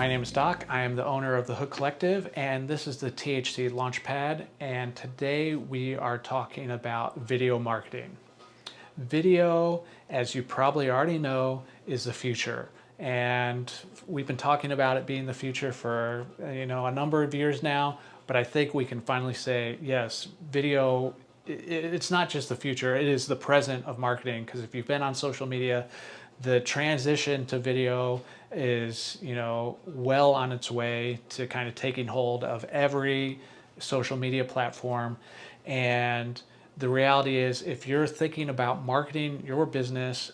My name is Doc. I am the owner of the Hook Collective, and this is the THC Launchpad. And today we are talking about video marketing. Video, as you probably already know, is the future. And we've been talking about it being the future for a number of years now, but I think we can finally say, yes, video, it's not just the future, it is the present of marketing. Because if you've been on social media, the transition to video is, well on its way to kind of taking hold of every social media platform. And the reality is, if you're thinking about marketing your business,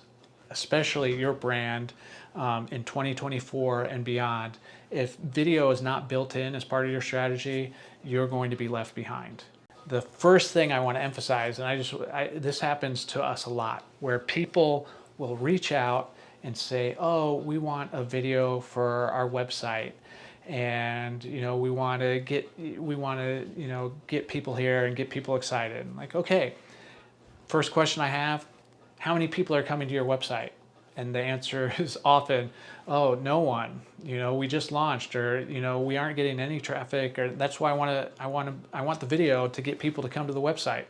especially your brand, in 2024 and beyond, if video is not built in as part of your strategy, you're going to be left behind. The first thing I want to emphasize, and this happens to us a lot, where people will reach out and say, oh, we want a video for our website, and we want to get people here and get people excited. I'm like, okay, first question I have, how many people are coming to your website? And the answer is often, oh, no one. We just launched, or we aren't getting any traffic, or that's why I want the video to get people to come to the website.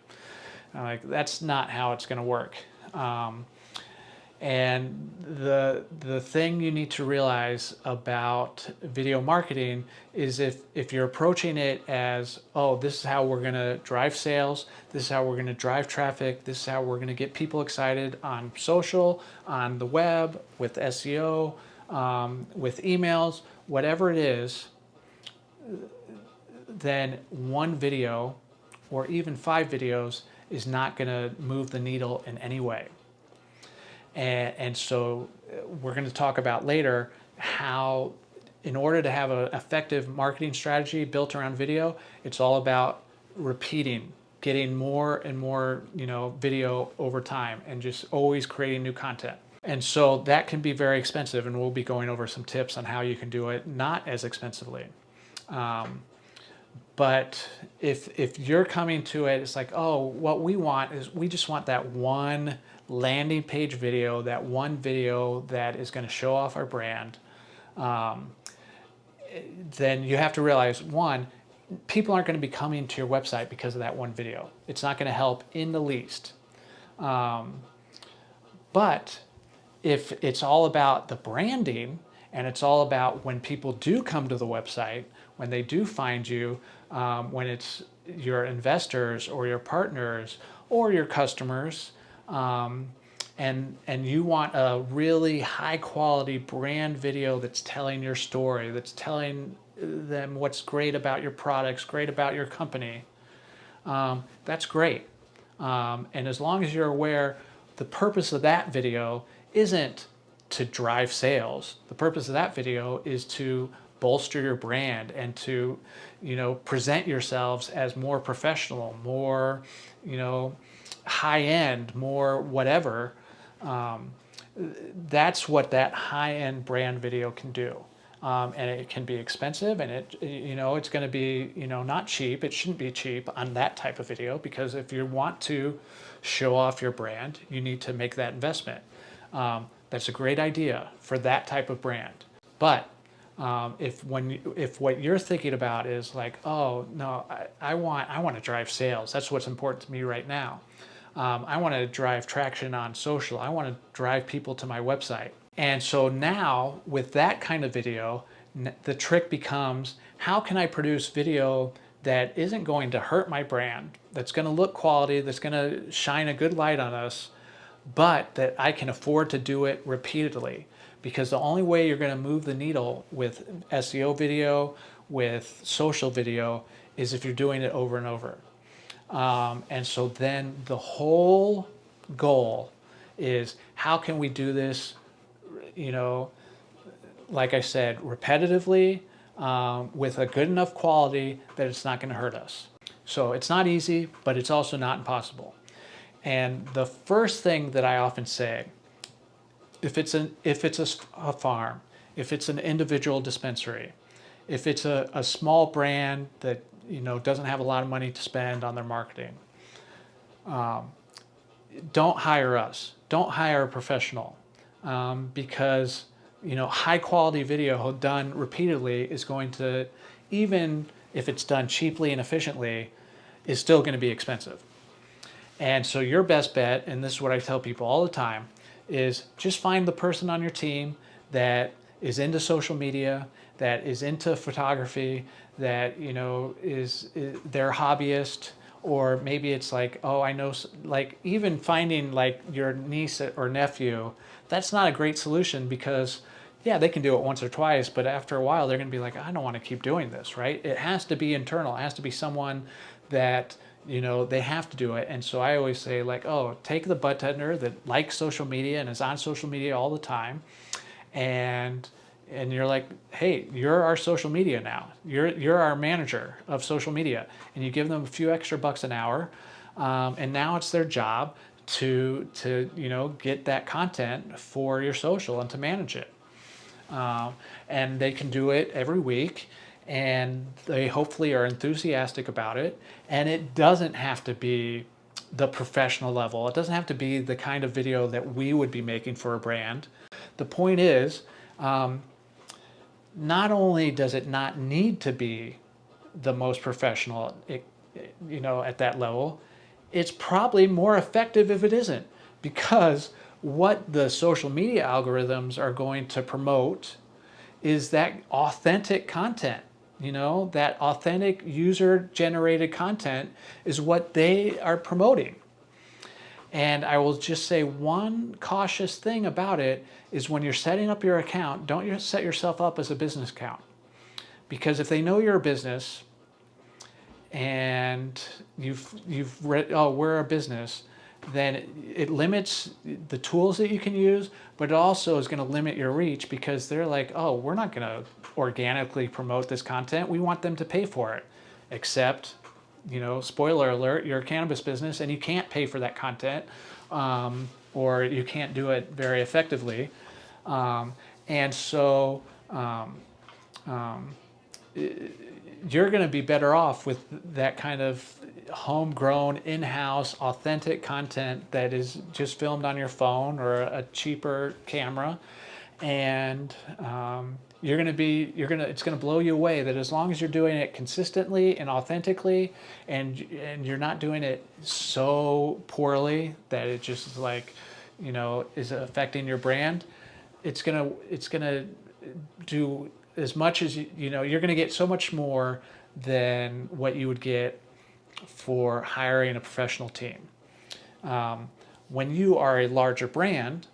I'm like, that's not how it's going to work. And the thing you need to realize about video marketing is if you're approaching it as, oh, this is how we're going to drive sales, this is how we're going to drive traffic, this is how we're going to get people excited on social, on the web, with SEO, with emails, whatever it is, then one video or even 5 videos is not going to move the needle in any way. And so we're going to talk about later how, in order to have an effective marketing strategy built around video, it's all about repeating, getting more and more, video over time, and just always creating new content. And so that can be very expensive, and we'll be going over some tips on how you can do it not as expensively. But if you're coming to it, it's like, oh, what we want is we just want that one landing page video, that one video that is going to show off our brand, then you have to realize, one, people aren't going to be coming to your website because of that one video. It's not going to help in the least. But if it's all about the branding, and it's all about when people do come to the website, when they do find you, when it's your investors or your partners or your customers, and you want a really high quality brand video that's telling your story, that's telling them what's great about your products, great about your company, that's great. And as long as you're aware, the purpose of that video isn't to drive sales. The purpose of that video is to bolster your brand and to, present yourselves as more professional, more, high-end, more whatever. That's what that high-end brand video can do. And it can be expensive, and it's going to be, not cheap. It shouldn't be cheap on that type of video, because if you want to show off your brand, you need to make that investment. That's a great idea for that type of brand. But if what you're thinking about is like, oh no, I want to drive sales. That's what's important to me right now. I want to drive traction on social. I want to drive people to my website. And so now with that kind of video, the trick becomes, how can I produce video that isn't going to hurt my brand, that's going to look quality, that's going to shine a good light on us, but that I can afford to do it repeatedly? Because the only way you're going to move the needle with SEO video, with social video, is if you're doing it over and over. And so then the whole goal is, how can we do this, like I said, repetitively, with a good enough quality that it's not going to hurt us. So it's not easy, but it's also not impossible. And the first thing that I often say, if it's a farm, if it's an individual dispensary, if it's a small brand that doesn't have a lot of money to spend on their marketing, don't hire us. Don't hire a professional, because high quality video done repeatedly is going to, even if it's done cheaply and efficiently, is still going to be expensive. And so your best bet, and this is what I tell people all the time, is just find the person on your team that is into social media, that is into photography, that is their hobbyist, or maybe it's like, oh, I know, like even finding like your niece or nephew, that's not a great solution because yeah, they can do it once or twice, but after a while they're going to be like, I don't want to keep doing this, right? It has to be internal. It has to be someone that they have to do it. And so I always say like, oh, take the bartender that likes social media and is on social media all the time, and you're like, hey, you're our social media now. You're our manager of social media, and you give them a few extra bucks an hour, and now it's their job to get that content for your social and to manage it. And they can do it every week, and they hopefully are enthusiastic about it. And it doesn't have to be the professional level. It doesn't have to be the kind of video that we would be making for a brand. The point is, not only does it not need to be the most professional, at that level, it's probably more effective if it isn't, because what the social media algorithms are going to promote is that authentic content. That authentic user generated content is what they are promoting. And I will just say one cautious thing about it is when you're setting up your account, don't set yourself up as a business account. Because if they know you're a business and you've read, oh, we're a business, then it limits the tools that you can use, but it also is going to limit your reach because they're like, oh, we're not going to organically promote this content. We want them to pay for it. Except, spoiler alert, you're a cannabis business and you can't pay for that content, or you can't do it very effectively. And so you're going to be better off with that kind of homegrown, in-house, authentic content that is just filmed on your phone or a cheaper camera. And it's going to blow you away that as long as you're doing it consistently and authentically, and you're not doing it so poorly that it just is like, is affecting your brand, it's going to do as much as you're going to get so much more than what you would get for hiring a professional team. When you are a larger brand,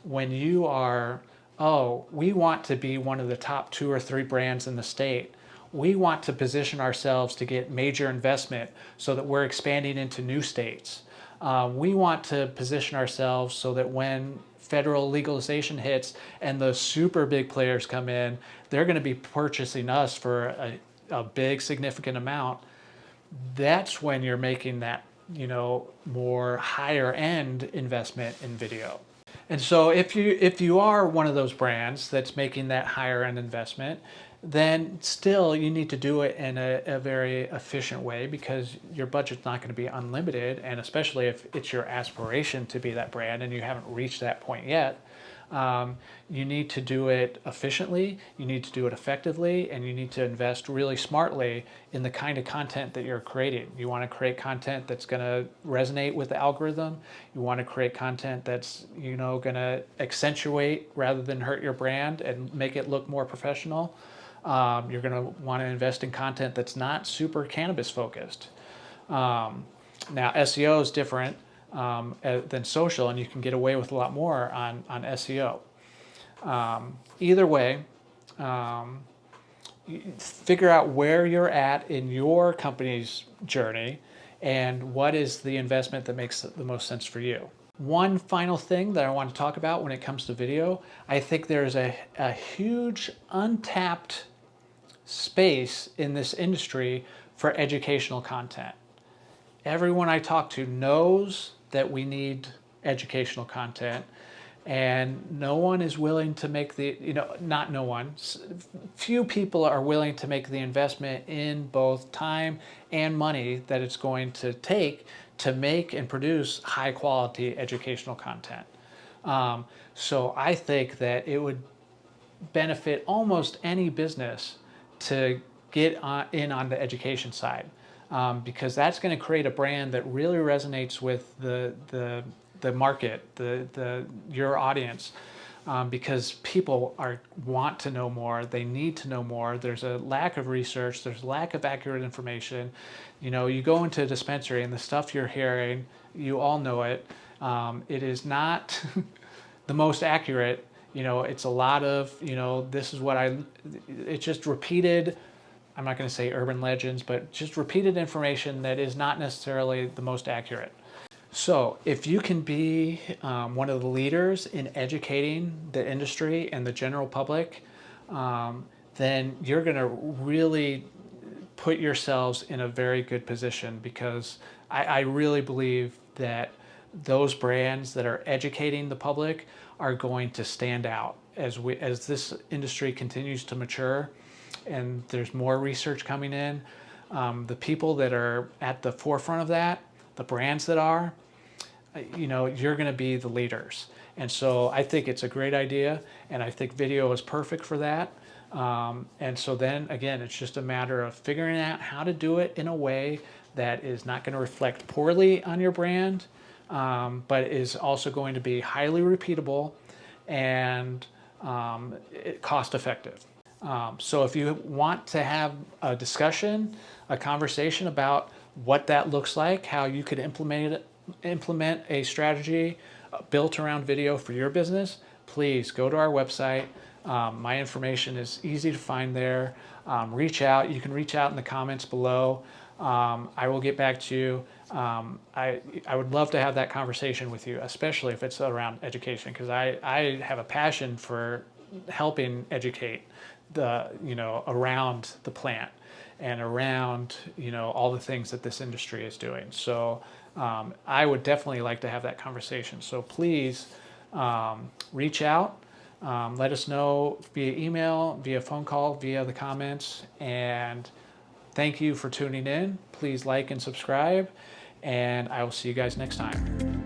when you are, oh, we want to be one of the top 2 or 3 brands in the state, we want to position ourselves to get major investment so that we're expanding into new states. We want to position ourselves so that when federal legalization hits and the super big players come in, they're going to be purchasing us for a big significant amount. That's when you're making that more higher end investment in video. And so if you are one of those brands that's making that higher end investment, then still you need to do it in a very efficient way because your budget's not going to be unlimited, and especially if it's your aspiration to be that brand and you haven't reached that point yet. You need to do it efficiently, you need to do it effectively, and you need to invest really smartly in the kind of content that you're creating. You want to create content that's going to resonate with the algorithm. You want to create content that's going to accentuate rather than hurt your brand and make it look more professional. You're going to want to invest in content that's not super cannabis focused. Now SEO is different than social, and you can get away with a lot more on SEO. Either way, figure out where you're at in your company's journey and what is the investment that makes the most sense for you. One final thing that I want to talk about when it comes to video, I think there's a huge untapped space in this industry for educational content. Everyone I talk to knows that we need educational content, and no one is willing to make not no one, few people are willing to make the investment in both time and money that it's going to take to make and produce high quality educational content. So I think that it would benefit almost any business to get in on the education side, because that's going to create a brand that really resonates with the market, your audience. Because people want to know more, they need to know more. There's a lack of research, there's a lack of accurate information. You know, you go into a dispensary and the stuff you're hearing, you all know it. It is not the most accurate. You know, it's a lot of, this is what it's just repeated, I'm not going to say urban legends, but just repeated information that is not necessarily the most accurate. So if you can be one of the leaders in educating the industry and the general public, then you're going to really put yourselves in a very good position, because I really believe that those brands that are educating the public are going to stand out as this industry continues to mature and there's more research coming in. The people that are at the forefront of that, the brands that are, you're going to be the leaders. And so I think it's a great idea, and I think video is perfect for that. And so then again, it's just a matter of figuring out how to do it in a way that is not going to reflect poorly on your brand, but is also going to be highly repeatable and cost effective. So if you want to have a discussion, a conversation about what that looks like, how you could implement a strategy built around video for your business, please go to our website. My information is easy to find there. Reach out. You can reach out in the comments below. I will get back to you. I would love to have that conversation with you, especially if it's around education, because I have a passion for helping educate around the plant and around all the things that this industry is doing. So I would definitely like to have that conversation. So please reach out. Let us know via email, via phone call, via the comments. And thank you for tuning in. Please like and subscribe. And I will see you guys next time.